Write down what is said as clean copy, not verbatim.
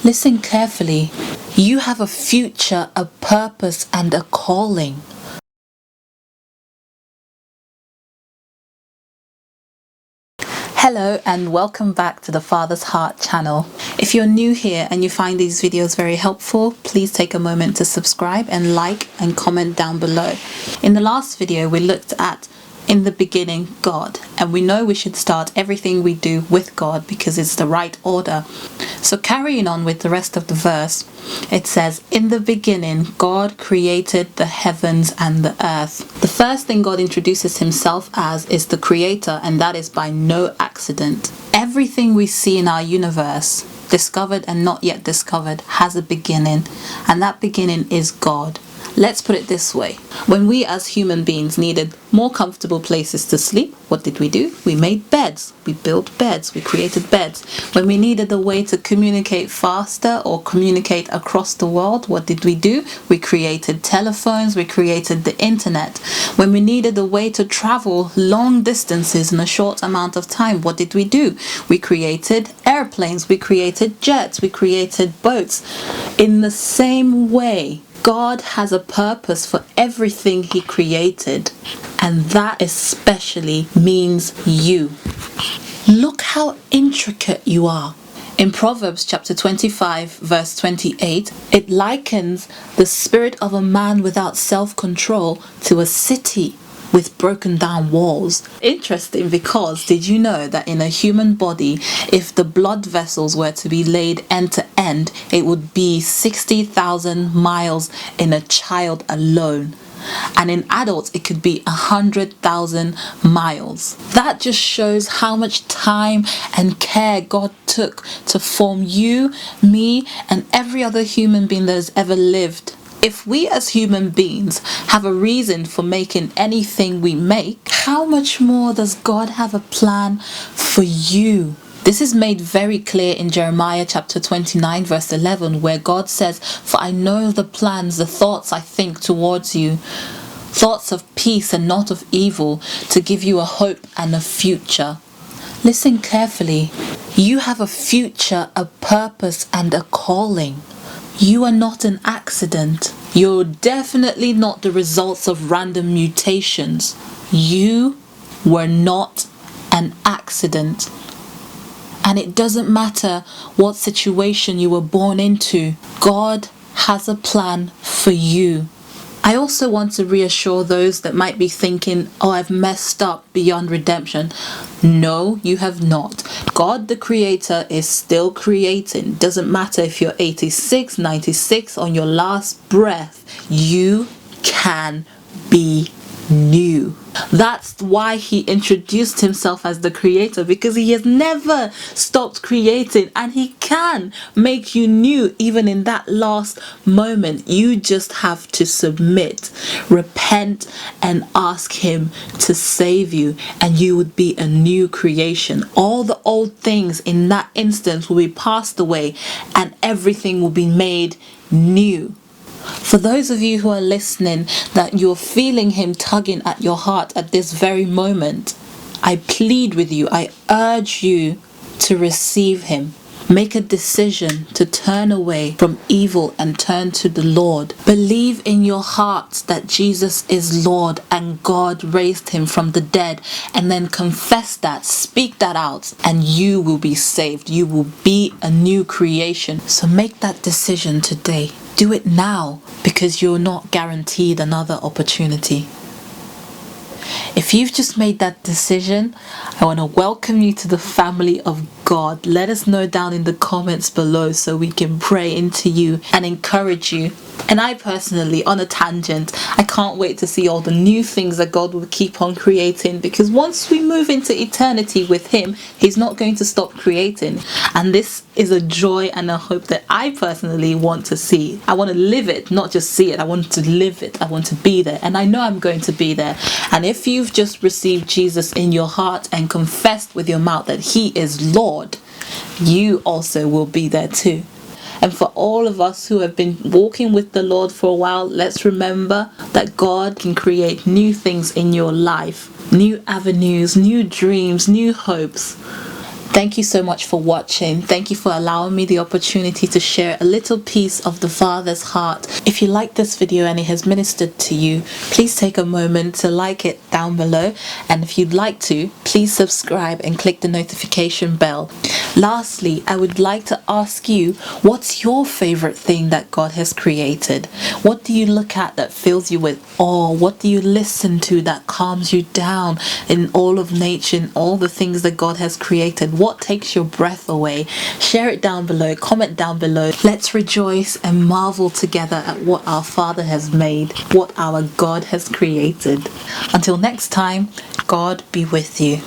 Listen carefully. You have a future, a purpose, and a calling. Hello and welcome back to the Father's Heart channel. If you're new here and you find these videos very helpful, please take a moment to subscribe and like and comment down below. In the last video we looked at in the beginning God, and we know we should start everything we do with God because it's the right order. So carrying on with the rest of the verse, it says, in the beginning God created the heavens and the earth. The first thing God introduces himself as is the creator, and that is by no accident. Everything we see in our universe, discovered and not yet discovered, has a beginning, and that beginning is God. Let's put it this way. When we as human beings needed more comfortable places to sleep, what did we do? We made beds. We built beds. We created beds. When we needed a way to communicate faster or communicate across the world, what did we do? We created telephones. We created the internet. When we needed a way to travel long distances in a short amount of time, what did we do? We created airplanes. We created jets. We created boats. In the same way, God has a purpose for everything he created, and that especially means you. Look how intricate you are. In Proverbs chapter 25 verse 28, it likens the spirit of a man without self-control to a city with broken down walls. Interesting, because did you know that in a human body, if the blood vessels were to be laid end to end, it would be 60,000 miles in a child alone, and in adults it could be 100,000 miles. That just shows how much time and care God took to form you, me, and every other human being that has ever lived. If we as human beings have a reason for making anything we make, how much more does God have a plan for you? This is made very clear in Jeremiah chapter 29 verse 11, where God says, "For I know the plans, the thoughts I think towards you, thoughts of peace and not of evil, to give you a hope and a future." Listen carefully. You have a future, a purpose, and a calling. You are not an accident. You're definitely not the results of random mutations. You were not an accident. And it doesn't matter what situation you were born into, God has a plan for you. I also want to reassure those that might be thinking, oh, I've messed up beyond redemption. No, you have not. God the Creator is still creating. Doesn't matter if you're 86, 96, on your last breath, you can be new. That's why he introduced himself as the creator, because he has never stopped creating, and he can make you new even in that last moment. You just have to submit, repent, and ask him to save you, and you would be a new creation. All the old things in that instant will be passed away, and everything will be made new. For those of you who are listening, that you're feeling him tugging at your heart at this very moment, I plead with you, I urge you to receive him. Make a decision to turn away from evil and turn to the Lord. Believe in your heart that Jesus is Lord and God raised him from the dead, and then confess that, speak that out, and you will be saved. You will be a new creation. So make that decision today. Do it now, because you're not guaranteed another opportunity. If you've just made that decision, I want to welcome you to the family of God. Let us know down in the comments below so we can pray into you and encourage you. And I personally, on a tangent, I can't wait to see all the new things that God will keep on creating, because once we move into eternity with him, he's not going to stop creating. And this is a joy and a hope that I personally want to see. I want to live it, not just see it. I want to live it. I want to be there. And I know I'm going to be there. And if you've just received Jesus in your heart and confessed with your mouth that he is Lord, you also will be there too. And for all of us who have been walking with the Lord for a while, let's remember that God can create new things in your life, new avenues, new dreams, new hopes. Thank you so much for watching. Thank you for allowing me the opportunity to share a little piece of the Father's heart. If you like this video and it has ministered to you, please take a moment to like it down below. And if you'd like to, please subscribe and click the notification bell. Lastly, I would like to ask you, what's your favorite thing that God has created? What do you look at that fills you with awe? What do you listen to that calms you down in all of nature and all the things that God has created? What takes your breath away? Share it down below, comment down below. Let's rejoice and marvel together at what our Father has made, what our God has created. Until next time, God be with you.